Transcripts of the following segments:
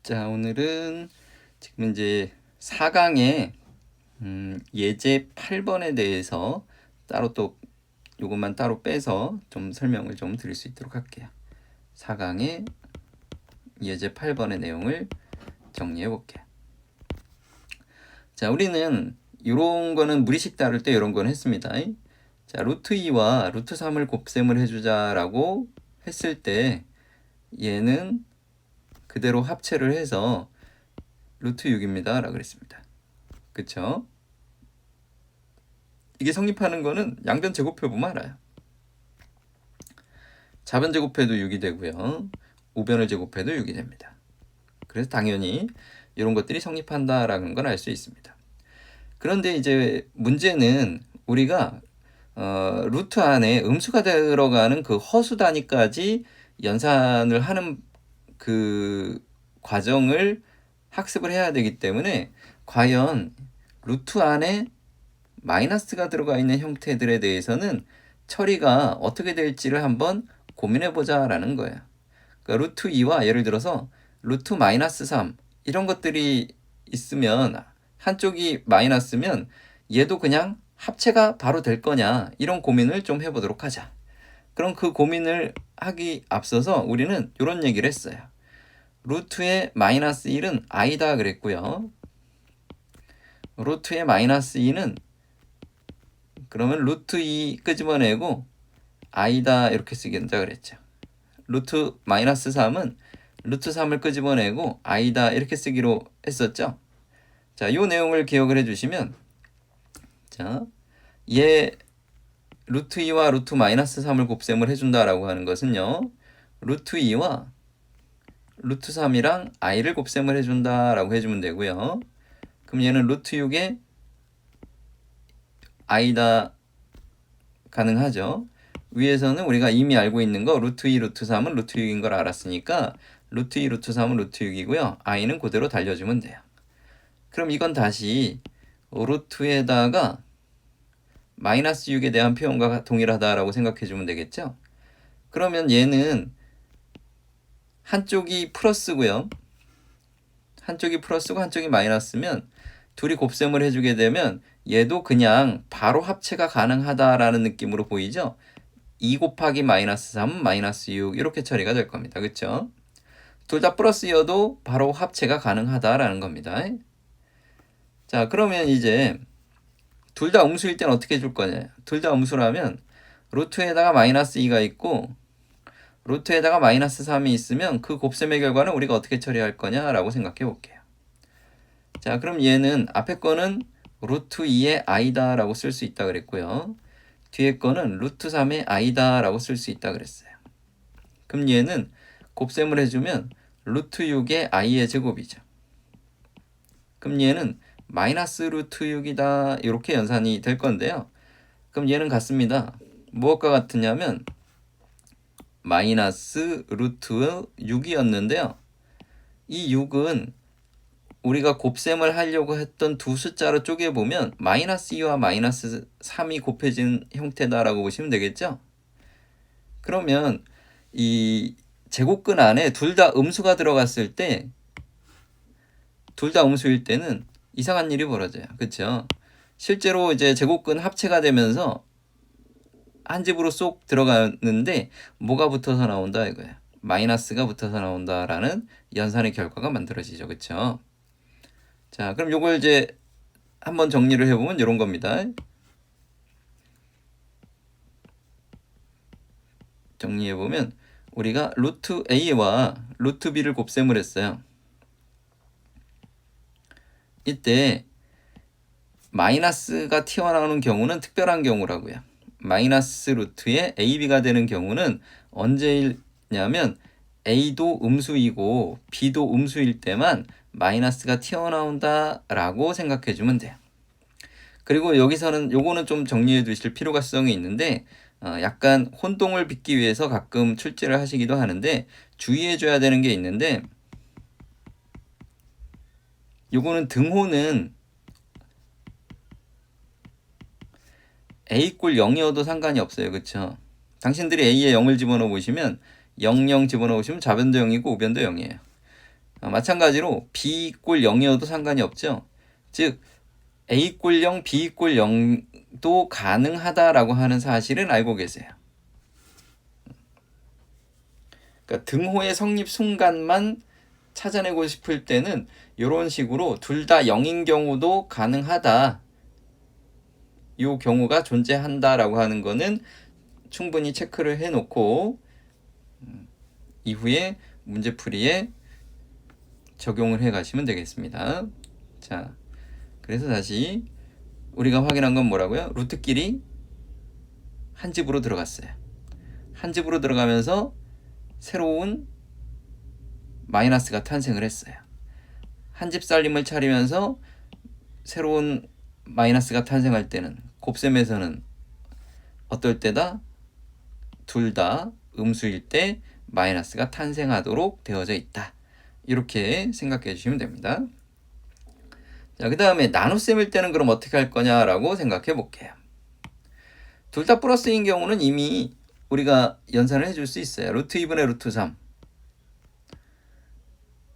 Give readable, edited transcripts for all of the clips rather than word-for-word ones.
자, 오늘은 지금 이제 4강의 예제 8번에 대해서 따로 또 요것만 따로 빼서 좀 설명을 좀 드릴 수 있도록 할게요. 4강의 예제 8번의 내용을 정리해 볼게요. 자, 우리는 이런 거는 무리식 다룰 때 이런 건 했습니다. 자, 루트 2와 루트 3을 곱셈을 해주자라고 했을 때 얘는 그대로 합체를 해서 루트 6입니다 라고 그랬습니다. 그쵸? 이게 성립하는 거는 양변 제곱해 보면 알아요. 좌변 제곱해도 6이 되고요. 우변을 제곱해도 6이 됩니다. 그래서 당연히 이런 것들이 성립한다라는 걸 알 수 있습니다. 그런데 이제 문제는 우리가 루트 안에 음수가 들어가는 그 허수 단위까지 연산을 하는 그 과정을 학습을 해야 되기 때문에 과연 루트 안에 마이너스가 들어가 있는 형태들에 대해서는 처리가 어떻게 될지를 한번 고민해 보자라는 거예요. 그러니까 루트 2와 예를 들어서 루트 마이너스 3 이런 것들이 있으면 한쪽이 마이너스면 얘도 그냥 합체가 바로 될 거냐 이런 고민을 좀 해보도록 하자. 그럼 그 고민을 하기 앞서서 우리는 이런 얘기를 했어요. 루트의 마이너스 1은 i다 그랬고요. 루트의 마이너스 2는 그러면 루트 2 끄집어내고 i다 이렇게 쓰겠다 그랬죠. 루트 마이너스 3은 루트 3을 끄집어내고 i다 이렇게 쓰기로 했었죠. 자, 이 내용을 기억을 해주시면 자, 얘 루트 2와 루트 마이너스 3을 곱셈을 해준다라고 하는 것은요. 루트 2와 루트 3이랑 i를 곱셈을 해준다라고 해주면 되고요. 그럼 얘는 루트 6에 i다 가능하죠. 위에서는 우리가 이미 알고 있는 거 루트 2, 루트 3은 루트 6인 걸 알았으니까 루트 2, 루트 3은 루트 6이고요. i는 그대로 달려주면 돼요. 그럼 이건 다시 루트에다가 마이너스 6에 대한 표현과 동일하다라고 생각해 주면 되겠죠. 그러면 얘는 한쪽이 플러스고요. 한쪽이 플러스고 한쪽이 마이너스면 둘이 곱셈을 해주게 되면 얘도 그냥 바로 합체가 가능하다라는 느낌으로 보이죠. 2 곱하기 마이너스 3 마이너스 6 이렇게 처리가 될 겁니다. 그렇죠? 둘 다 플러스여도 바로 합체가 가능하다라는 겁니다. 자, 그러면 이제 둘 다 음수일 때는 어떻게 해줄 거냐? 둘 다 음수라면 루트에다가 마이너스 2가 있고 루트에다가 마이너스 3이 있으면 그 곱셈의 결과는 우리가 어떻게 처리할 거냐라고 생각해 볼게요. 자, 그럼 얘는 앞에 거는 루트 2의 i다라고 쓸 수 있다 그랬고요. 뒤에 거는 루트 3의 i다라고 쓸 수 있다 그랬어요. 그럼 얘는 곱셈을 해주면 루트 6의 i의 제곱이죠. 그럼 얘는 마이너스 루트 6이다 이렇게 연산이 될 건데요. 그럼 얘는 같습니다. 무엇과 같으냐면 마이너스 루트 6이었는데요. 이 6은 우리가 곱셈을 하려고 했던 두 숫자로 쪼개보면 마이너스 2와 마이너스 3이 곱해진 형태다라고 보시면 되겠죠. 그러면 이 제곱근 안에 둘 다 음수가 들어갔을 때 둘 다 음수일 때는 이상한 일이 벌어져요. 그렇죠? 실제로 이제 제곱근 합체가 되면서 한 집으로 쏙 들어가는데 뭐가 붙어서 나온다 이거예요. 마이너스가 붙어서 나온다라는 연산의 결과가 만들어지죠. 그렇죠? 자, 그럼 요걸 이제 한번 정리를 해보면 이런 겁니다. 정리해보면 우리가 루트 A와 루트 B를 곱셈을 했어요. 이때 마이너스가 튀어나오는 경우는 특별한 경우라고요. 마이너스 루트에 AB가 되는 경우는 언제냐면 A도 음수이고 B도 음수일 때만 마이너스가 튀어나온다라고 생각해 주면 돼요. 그리고 여기서는 요거는 좀 정리해 두실 필요성이 있는데 약간 혼동을 빚기 위해서 가끔 출제를 하시기도 하는데 주의해 줘야 되는 게 있는데 요거는 등호는 A 꼴 0이어도 상관이 없어요. 그쵸? 당신들이 A에 0을 집어넣어 보시면 0, 0 집어넣으시면 좌변도 0이고 우변도 0이에요. 마찬가지로 b 이꼴 0이어도 상관이 없죠. 즉 a 이꼴 0, b 이꼴 0도 가능하다라고 하는 사실은 알고 계세요. 그러니까 등호의 성립 순간만 찾아내고 싶을 때는 이런 식으로 둘 다 0인 경우도 가능하다. 이 경우가 존재한다라고 하는 거는 충분히 체크를 해놓고 이후에 문제풀이에 적용을 해 가시면 되겠습니다. 자, 그래서 다시 우리가 확인한 건 뭐라고요? 루트끼리 한 집으로 들어갔어요. 한 집으로 들어가면서 새로운 마이너스가 탄생을 했어요. 한 집 살림을 차리면서 새로운 마이너스가 탄생할 때는 곱셈에서는 어떨 때다? 둘 다 음수일 때 마이너스가 탄생하도록 되어져 있다. 이렇게 생각해 주시면 됩니다. 자, 그 다음에 나눗셈일 때는 그럼 어떻게 할 거냐라고 생각해 볼게요. 둘 다 플러스인 경우는 이미 우리가 연산을 해줄 수 있어요. 루트 2분의 루트 3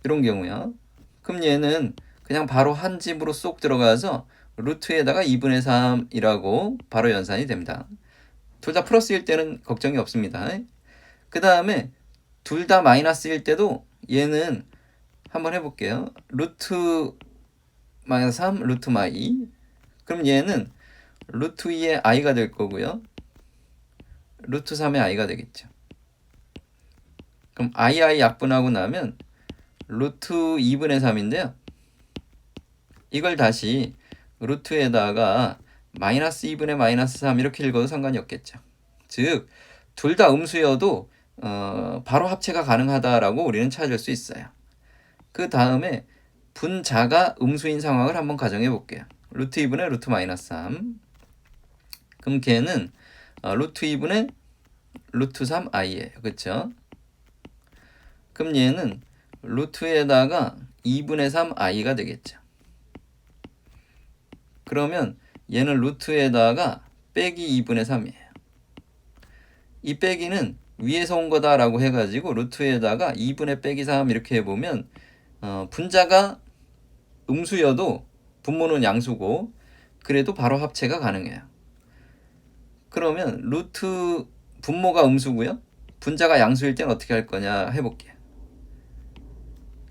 이런 경우요. 그럼 얘는 그냥 바로 한 집으로 쏙 들어가서 루트에다가 2분의 3이라고 바로 연산이 됩니다. 둘 다 플러스일 때는 걱정이 없습니다. 그 다음에 둘 다 마이너스일 때도 얘는 한번 해볼게요. 루트 마이너스 3, 루트 마이. 그럼 얘는 루트 2의 i가 될 거고요. 루트 3의 i가 되겠죠. 그럼 i 약분하고 나면 루트 2분의 3인데요. 이걸 다시 루트에다가 마이너스 2분의 마이너스 3 이렇게 읽어도 상관이 없겠죠. 즉, 둘 다 음수여도 바로 합체가 가능하다라고 우리는 찾을 수 있어요. 그 다음에 분자가 음수인 상황을 한번 가정해 볼게요. 루트 2분의 루트 마이너스 3. 그럼 걔는 루트 2분의 루트 3i예요. 그렇죠? 그럼 얘는 루트에다가 2분의 3i가 되겠죠. 그러면 얘는 루트에다가 빼기 2분의 3이에요. 이 빼기는 위에서 온 거다라고 해가지고 루트에다가 2분의 빼기 3 이렇게 해보면 분자가 음수여도 분모는 양수고 그래도 바로 합체가 가능해요. 그러면 루트 분모가 음수고요. 분자가 양수일 땐 어떻게 할 거냐 해볼게요.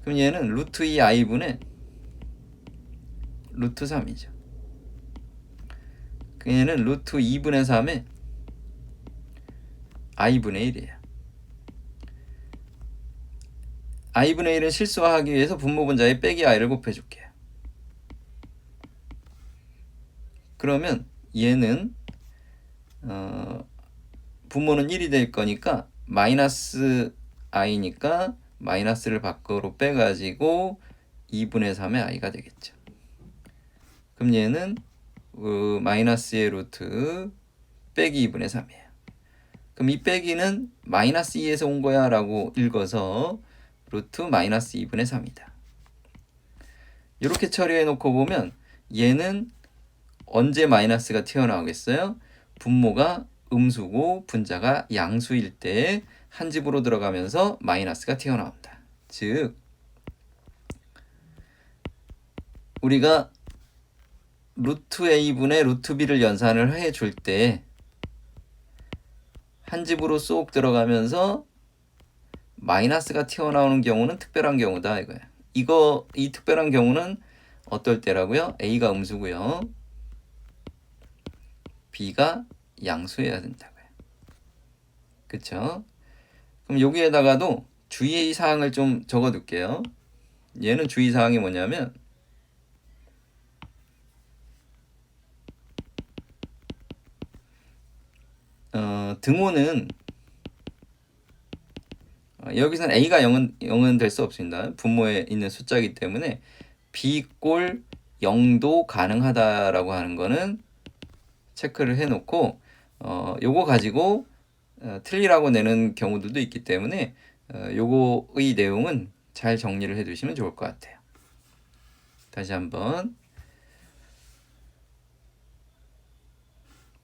그럼 얘는 루트 2i분의 루트 3이죠. 얘는 루트 2분의 3에 i분의 1이에요. i분의 1은 실수하기 위해서 분모 분자에 빼기 i를 곱해줄게요. 그러면 얘는 분모는 1이 될 거니까 마이너스 i니까 마이너스를 밖으로 빼가지고 2분의 3의 i가 되겠죠. 그럼 얘는 마이너스의 루트 빼기 2분의 3이에요. 그럼 이 빼기는 마이너스 2에서 온 거야 라고 읽어서 루트 마이너스 2분의 3이다. 이렇게 처리해 놓고 보면 얘는 언제 마이너스가 튀어나오겠어요? 분모가 음수고 분자가 양수일 때 한 집으로 들어가면서 마이너스가 튀어나온다. 즉 우리가 루트 a분의 루트 b를 연산을 해줄 때 한 집으로 쏙 들어가면서 마이너스가 튀어나오는 경우는 특별한 경우다 이거야. 이 특별한 경우는 어떨 때라고요? a가 음수고요. b가 양수여야 된다고요. 그쵸? 그럼 여기에다가도 주의사항을 좀 적어둘게요. 얘는 주의사항이 뭐냐면 등호는 여기서는 a가 0은 될 수 없습니다. 분모에 있는 숫자이기 때문에 b 꼴 0도 가능하다라고 하는 거는 체크를 해놓고 요거 가지고 틀리라고 내는 경우들도 있기 때문에 요거의 내용은 잘 정리를 해두시면 좋을 것 같아요. 다시 한번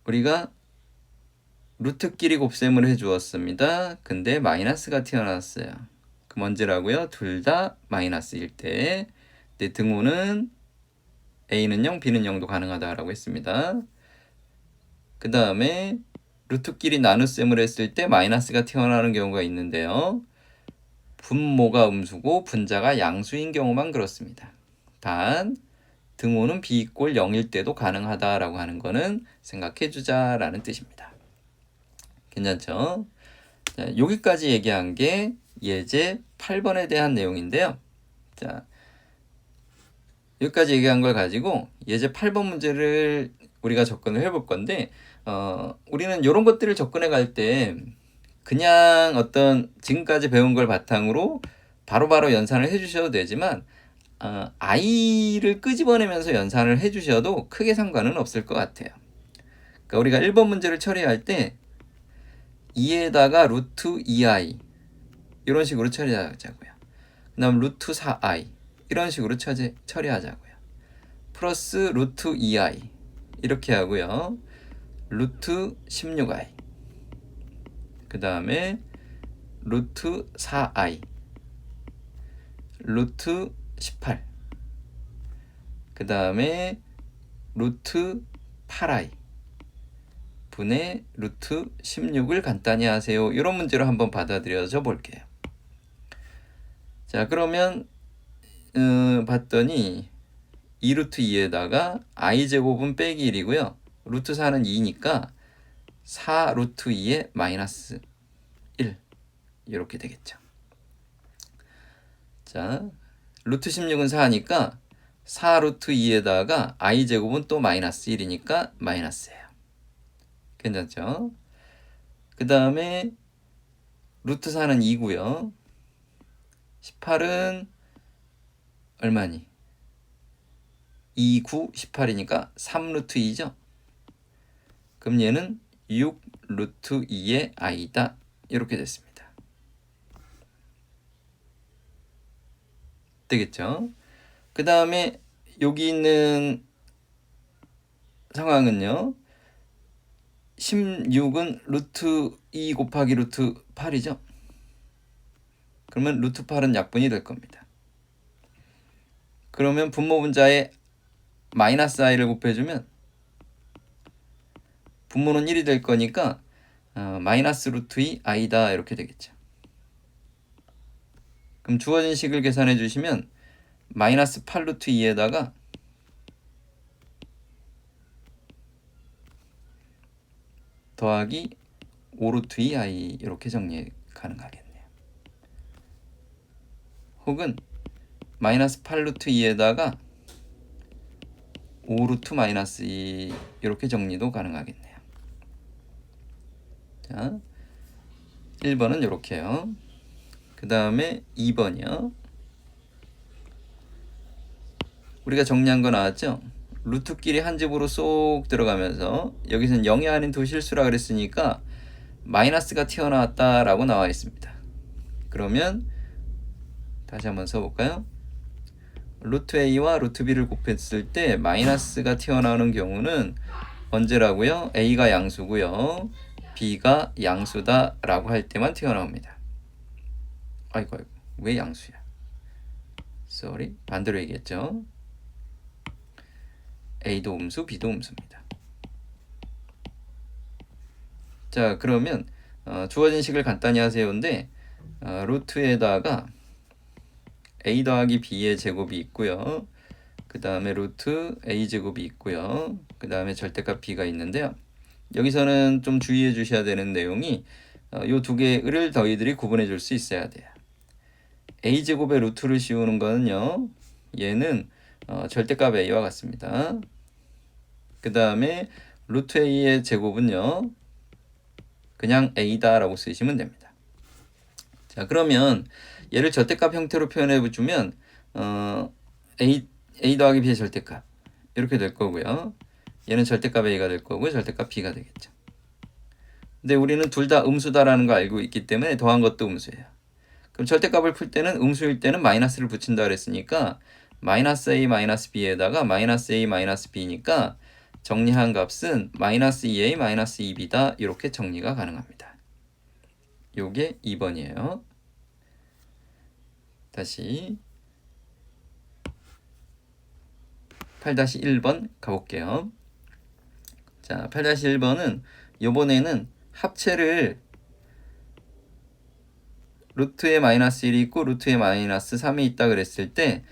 우리가 루트끼리 곱셈을 해주었습니다. 근데 마이너스가 튀어나왔어요. 그럼 언제라고요? 둘 다 마이너스일 때. 내 등호는 A는 0, B는 0도 가능하다라고 했습니다. 그 다음에 루트끼리 나눗셈을 했을 때 마이너스가 튀어나오는 경우가 있는데요. 분모가 음수고 분자가 양수인 경우만 그렇습니다. 단 등호는 B = 0일 때도 가능하다라고 하는 거는 생각해주자라는 뜻입니다. 괜찮죠? 자, 여기까지 얘기한 게 예제 8번에 대한 내용인데요. 자, 여기까지 얘기한 걸 가지고 예제 8번 문제를 우리가 접근을 해볼 건데 우리는 이런 것들을 접근해 갈 때 그냥 어떤 지금까지 배운 걸 바탕으로 바로바로 연산을 해주셔도 되지만 I를 끄집어내면서 연산을 해주셔도 크게 상관은 없을 것 같아요. 그러니까 우리가 1번 문제를 처리할 때 2에다가 루트 2i 이런 식으로 처리하자고요. 그 다음 루트 4i 이런 식으로 처리하자고요. 플러스 루트 2i 이렇게 하고요. 루트 16i 그 다음에 루트 4i 루트 18 그 다음에 루트 8i 분의 루트 16을 간단히 하세요. 이런 문제로 한번 받아들여져 볼게요. 자, 그러면 봤더니 2루트 2에다가 i제곱은 빼기 1이고요. 루트 4는 2니까 4루트 2에 마이너스 1 이렇게 되겠죠. 자, 루트 16은 4니까 4루트 2에다가 i제곱은 또 마이너스 1이니까 마이너스예요. 괜찮죠? 그 다음에 루트 4는 2고요. 18은 얼마니? 2, 9, 18이니까 3루트 2죠? 그럼 얘는 6 루트 2의 i다. 이렇게 됐습니다. 되겠죠? 그 다음에 여기 있는 상황은요. 16은 루트 2 곱하기 루트 8이죠? 그러면 루트 8은 약분이 될 겁니다. 그러면 분모 분자에 마이너스 i를 곱해주면 분모는 1이 될 거니까 마이너스 루트 2 i다 이렇게 되겠죠. 그럼 주어진 식을 계산해 주시면 마이너스 8 루트 2에다가 더하기 5 루트 2 i 이렇게 정리 가능하겠네요. 혹은 마이너스 8 루트 2에다가 5 루트 마이너스 2 이렇게 정리도 가능하겠네요. 자, 1번은 이렇게요. 그 다음에 2번이요. 우리가 정리한 거 나왔죠? 루트끼리 한 집으로 쏙 들어가면서 여기서는 0이 아닌 두 실수라 그랬으니까 마이너스가 튀어나왔다라고 나와 있습니다. 그러면 다시 한번 써볼까요? 루트 a와 루트 b를 곱했을 때 마이너스가 튀어나오는 경우는 언제라고요? a가 양수고요. b가 양수다 라고 할 때만 튀어나옵니다. 아이고 왜 양수야? sorry, 반대로 얘기했죠. a도 음수, b도 음수입니다. 자, 그러면 주어진 식을 간단히 하세요인데 루트에다가 a 더하기 b의 제곱이 있고요. 그 다음에 루트 a 제곱이 있고요. 그 다음에 절대값 b가 있는데요. 여기서는 좀 주의해 주셔야 되는 내용이 이 두 개를 너희들이 구분해 줄 수 있어야 돼요. a 제곱의 루트를 씌우는 거는요. 얘는 절대값 a와 같습니다. 그 다음에 루트 a의 제곱은요. 그냥 a다 라고 쓰시면 됩니다. 자, 그러면 얘를 절대값 형태로 표현해 주면 a 더하기 b의 절대값 이렇게 될 거고요. 얘는 절대값 a가 될 거고요. 절대값 b가 되겠죠. 근데 우리는 둘 다 음수다라는 거 알고 있기 때문에 더한 것도 음수예요. 그럼 절대값을 풀 때는 음수일 때는 마이너스를 붙인다 그랬으니까 마이너스 a 마이너스 b에다가 마이너스 a 마이너스 b니까 정리한 값은 마이너스 2a 마이너스 2b다 이렇게 정리가 가능합니다. 요게 2번이에요. 다시 8-1번 가볼게요. 자, 8-1번은 요번에는 합체를 루트에 마이너스 1이 있고 루트에 마이너스 3이 있다 그랬을 때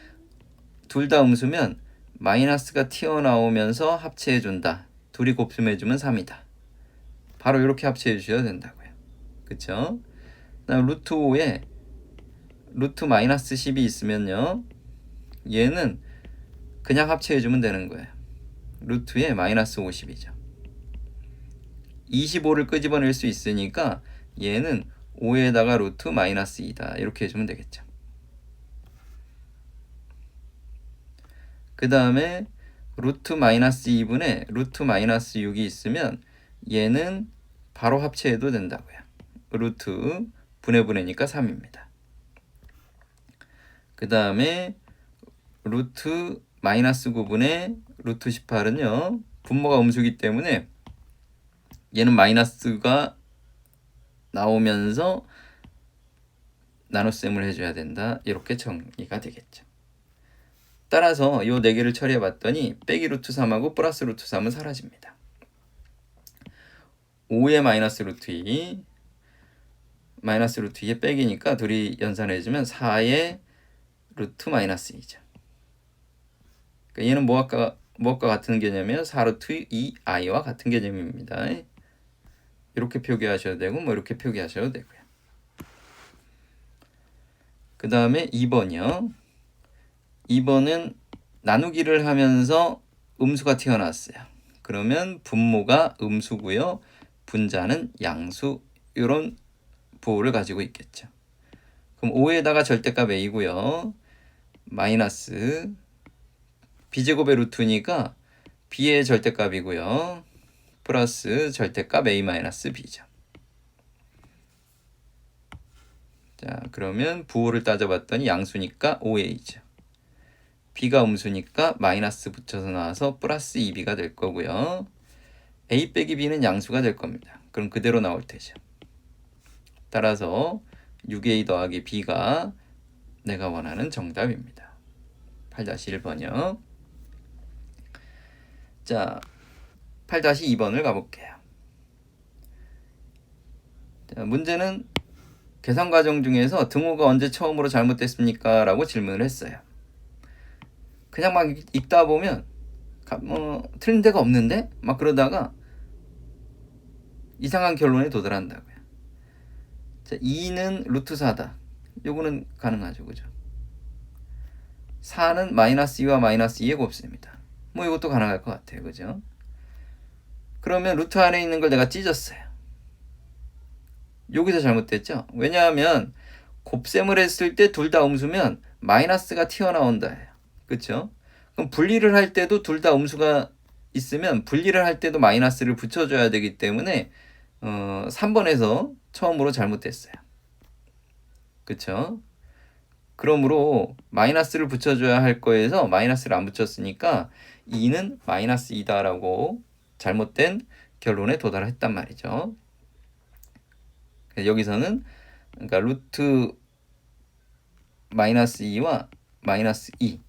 둘 다 음수면 마이너스가 튀어나오면서 합체해준다. 둘이 곱셈해주면 3이다. 바로 이렇게 합체해 주셔야 된다고요. 그쵸? 그다음 루트 5에 루트 마이너스 10이 있으면요, 얘는 그냥 합체해주면 되는 거예요. 루트에 마이너스 50이죠. 25를 끄집어낼 수 있으니까 얘는 5에다가 루트 마이너스 2다. 이렇게 해주면 되겠죠. 그 다음에 루트 마이너스 2분의 루트 마이너스 6이 있으면 얘는 바로 합체해도 된다고요. 루트 분해니까 3입니다. 그 다음에 루트 마이너스 9분의 루트 18은요, 분모가 음수기 때문에 얘는 마이너스가 나오면서 나눗셈을 해줘야 된다. 이렇게 정리가 되겠죠. 따라서 이 4개를 처리해 봤더니 빼기 루트 3하고 플러스 루트 3은 사라집니다. 5의 마이너스 루트 2, 마이너스 루트 2의 빼기니까 둘이 연산해주면 4의 루트 마이너스 2죠. 그러니까 얘는 무엇과 같은 개념이에요? 4루트 2i와 같은 개념입니다. 이렇게 표기하셔도 되고 뭐 이렇게 표기하셔도 되고요. 그 다음에 2번이요. 2번은 나누기를 하면서 음수가 튀어나왔어요. 그러면 분모가 음수고요, 분자는 양수, 이런 부호를 가지고 있겠죠. 그럼 5에다가 절대값 a고요, 마이너스 b제곱의 루트니까 b의 절대값이고요, 플러스 절대값 a-b죠. 자, 그러면 부호를 따져봤더니 양수니까 5a죠. b가 음수니까 마이너스 붙여서 나와서 플러스 2b가 될 거고요. a 빼기 b는 양수가 될 겁니다. 그럼 그대로 나올 테죠. 따라서 6a 더하기 b가 내가 원하는 정답입니다. 8-1번이요. 자, 8-2번을 가볼게요. 자, 문제는 계산 과정 중에서 등호가 언제 처음으로 잘못됐습니까? 라고 질문을 했어요. 그냥 막 읽다 보면 틀린 데가 없는데? 막 그러다가 이상한 결론에 도달한다고요. 자, 2는 루트 4다. 요거는 가능하죠. 그죠? 4는 마이너스 2와 마이너스 2의 곱셈이다. 뭐 이것도 가능할 것 같아요. 그죠? 그러면 루트 안에 있는 걸 내가 찢었어요. 여기서 잘못됐죠? 왜냐하면 곱셈을 했을 때 둘 다 음수면 마이너스가 튀어나온다 해요. 그쵸? 그럼 분리를 할 때도 둘 다 음수가 있으면 분리를 할 때도 마이너스를 붙여줘야 되기 때문에 3번에서 처음으로 잘못됐어요. 그쵸? 그러므로 마이너스를 붙여줘야 할 거에서 마이너스를 안 붙였으니까 2는 마이너스 2다라고 잘못된 결론에 도달했단 말이죠. 여기서는 그러니까 루트 마이너스 2와 마이너스 2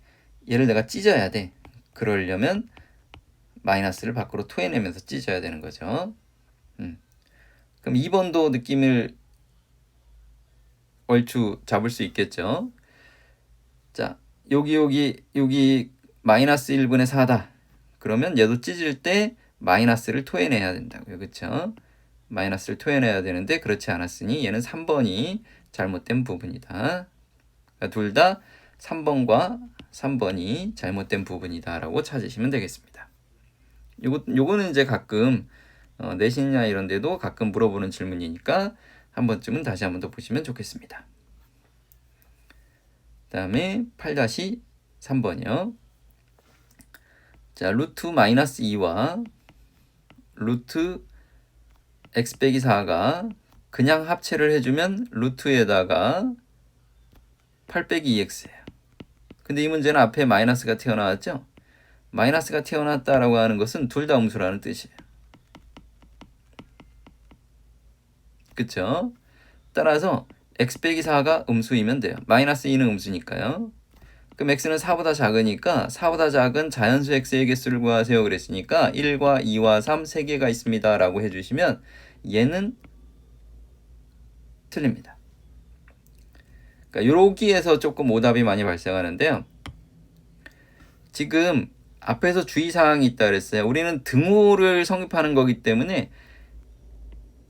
얘를 내가 찢어야 돼. 그러려면 마이너스를 밖으로 토해내면서 찢어야 되는 거죠. 그럼 2번도 느낌을 얼추 잡을 수 있겠죠. 자, 여기 마이너스 1분의 4다. 그러면 얘도 찢을 때 마이너스를 토해내야 된다고요. 그렇죠? 마이너스를 토해내야 되는데 그렇지 않았으니 얘는 3번이 잘못된 부분이다. 그러니까 둘 다 3번과 3번이 잘못된 부분이다 라고 찾으시면 되겠습니다. 요거는 이제 가끔 내신이나 이런 데도 가끔 물어보는 질문이니까 한 번쯤은 다시 한 번 더 보시면 좋겠습니다. 그 다음에 8-3번이요. 자, 루트 마이너스 2와 루트 x 빼기 4가 그냥 합체를 해주면 루트에다가 8 빼기 2x예요. 근데 이 문제는 앞에 마이너스가 튀어나왔죠? 마이너스가 튀어나왔다라고 하는 것은 둘 다 음수라는 뜻이에요. 그쵸? 따라서 x 빼기 4가 음수이면 돼요. 마이너스 2는 음수니까요. 그럼 x는 4보다 작으니까 4보다 작은 자연수 x의 개수를 구하세요 그랬으니까 1과 2와 3 3개가 있습니다 라고 해주시면 얘는 틀립니다. 그러니까 여기에서 조금 오답이 많이 발생하는데요. 지금 앞에서 주의사항이 있다 그랬어요. 우리는 등호를 성립하는 거기 때문에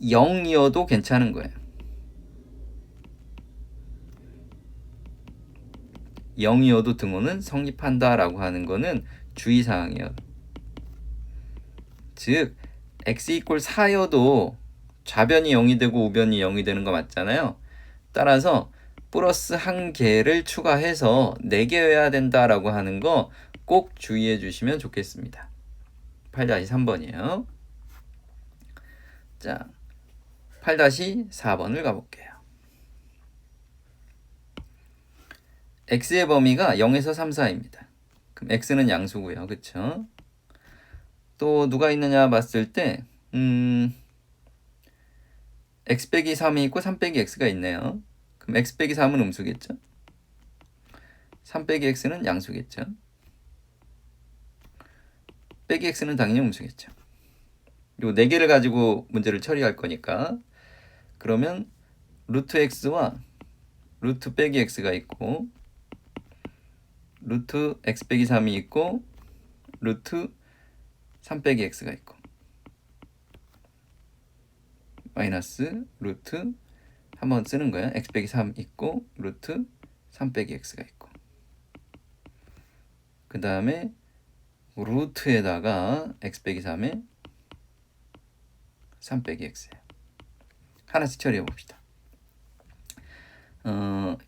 0이어도 괜찮은 거예요. 0이어도 등호는 성립한다라고 하는 거는 주의사항이에요. 즉 x = 4여도 좌변이 0이 되고 우변이 0이 되는 거 맞잖아요. 따라서 플러스 1개를 추가해서 4개여야 된다라고 하는 거 꼭 주의해 주시면 좋겠습니다. 8-3번이에요. 자, 8-4번을 가볼게요. x의 범위가 0에서 3, 4입니다. 그럼 x는 양수고요. 그쵸? 또 누가 있느냐 봤을 때 x 빼기 3이 있고 3 빼기 x가 있네요. 그럼 x 빼기 3은 음수겠죠? 3 빼기 x는 양수겠죠? 빼기 x는 당연히 음수겠죠. 요 4개를 가지고 문제를 처리할 거니까 그러면 루트 x와 루트 빼기 x가 있고 루트 x 빼기 3이 있고 루트 3 빼기 x가 있고 마이너스 루트 한번 쓰는 거야. x 빼기 3 있고 루트 3 빼기 x가 있고 그 다음에 루트에다가 x 빼기 3에 3 빼기 x예요. 하나씩 처리해 봅시다.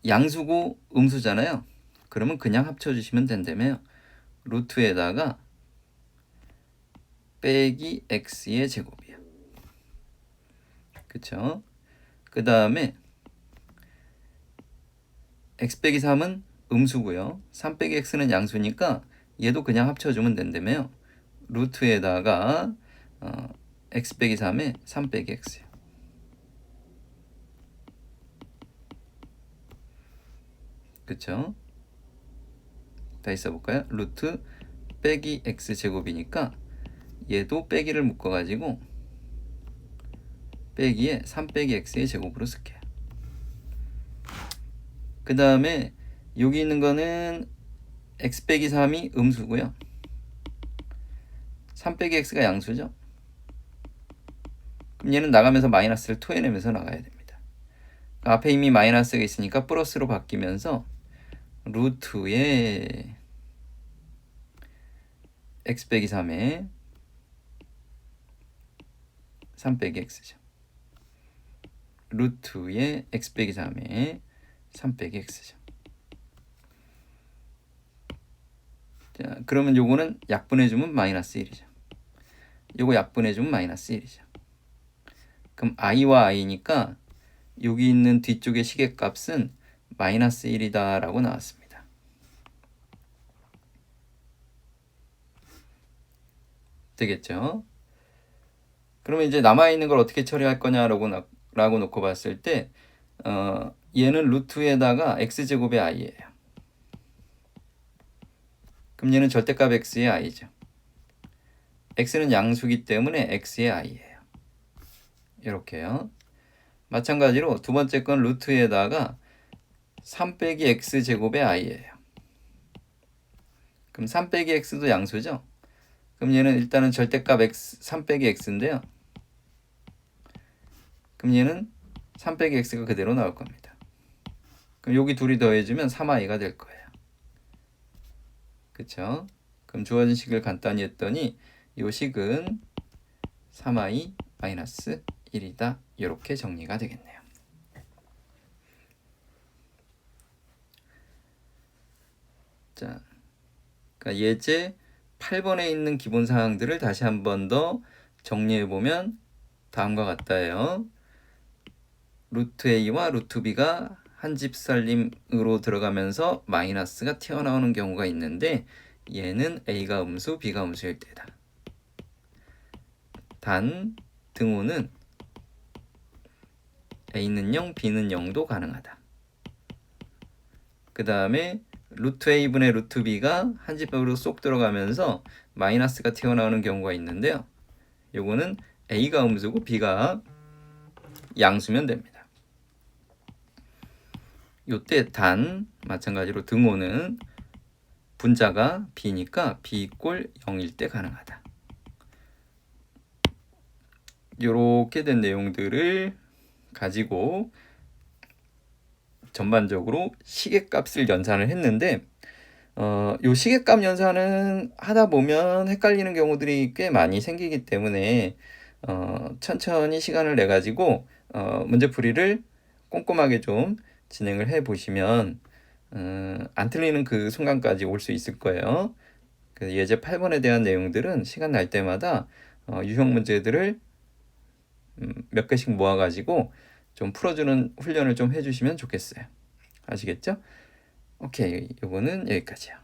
양수고 음수잖아요. 그러면 그냥 합쳐주시면 된다며요. 루트에다가 빼기 x의 제곱이요. 그쵸? 그 다음에 x 빼기 3은 음수고요. 3 빼기 x는 양수니까 얘도 그냥 합쳐주면 된다며요. 루트에다가 x 빼기 3에 3 빼기 x요. 그쵸? 다시 써볼까요? 루트 빼기 x 제곱이니까 얘도 빼기를 묶어가지고 빼기에 3 빼기 x의 제곱으로 쓸게요. 그 다음에 여기 있는 거는 x 빼기 3이 음수고요. 3 빼기 x가 양수죠. 그럼 얘는 나가면서 마이너스를 토해내면서 나가야 됩니다. 앞에 이미 마이너스가 있으니까 플러스로 바뀌면서 루트에 x 빼기 3에 3 빼기 x죠. 루트에 x 빼기 3에 3 빼기 x죠. 자, 그러면 요거는 약분해주면 마이너스 1이죠. 요거 약분해주면 마이너스 1이죠. 그럼 i와 i니까 여기 있는 뒤쪽의 시계값은 마이너스 1이다 라고 나왔습니다. 되겠죠? 그러면 이제 남아있는 걸 어떻게 처리할 거냐라고 놓고 봤을 때 얘는 루트에다가 x제곱의 i예요. 그럼 얘는 절대값 x의 i죠. x는 양수기 때문에 x의 i예요. 이렇게요. 마찬가지로 두 번째 건 루트에다가 3 빼기 x제곱의 i예요. 그럼 3 빼기 x도 양수죠? 그럼 얘는 일단은 절대값 x 3 빼기 x인데요. 그럼 얘는 3 빼기 x가 그대로 나올 겁니다. 그럼 여기 둘이 더해주면 3i가 될 거예요. 그쵸? 그럼 주어진 식을 간단히 했더니 이 식은 3i 마이너스 1이다. 이렇게 정리가 되겠네요. 자, 그러니까 예제 8번에 있는 기본 사항들을 다시 한 번 더 정리해 보면 다음과 같다요. 루트 a와 루트 b가 한 집 살림으로 들어가면서 마이너스가 튀어나오는 경우가 있는데 얘는 a가 음수, b가 음수일 때다. 단 등호는 A는 0, B는 0도 가능하다. 그 다음에 루트 A분의 루트 B가 한 집합으로 쏙 들어가면서 마이너스가 튀어나오는 경우가 있는데요. 요거는 A가 음수고 B가 양수면 됩니다. 요때 단 마찬가지로 등호는 분자가 B니까 B 꼴 0일 때 가능하다. 요렇게 된 내용들을 가지고 전반적으로 시계값을 연산을 했는데 요 시계값 연산은 하다 보면 헷갈리는 경우들이 꽤 많이 생기기 때문에 천천히 시간을 내 가지고 문제풀이를 꼼꼼하게 좀 진행을 해 보시면 안 틀리는 그 순간까지 올 수 있을 거예요. 그래서 예제 8번에 대한 내용들은 시간 날 때마다 유형 문제들을 몇 개씩 모아가지고 좀 풀어주는 훈련을 좀 해주시면 좋겠어요. 아시겠죠? 오케이, 요거는 여기까지요.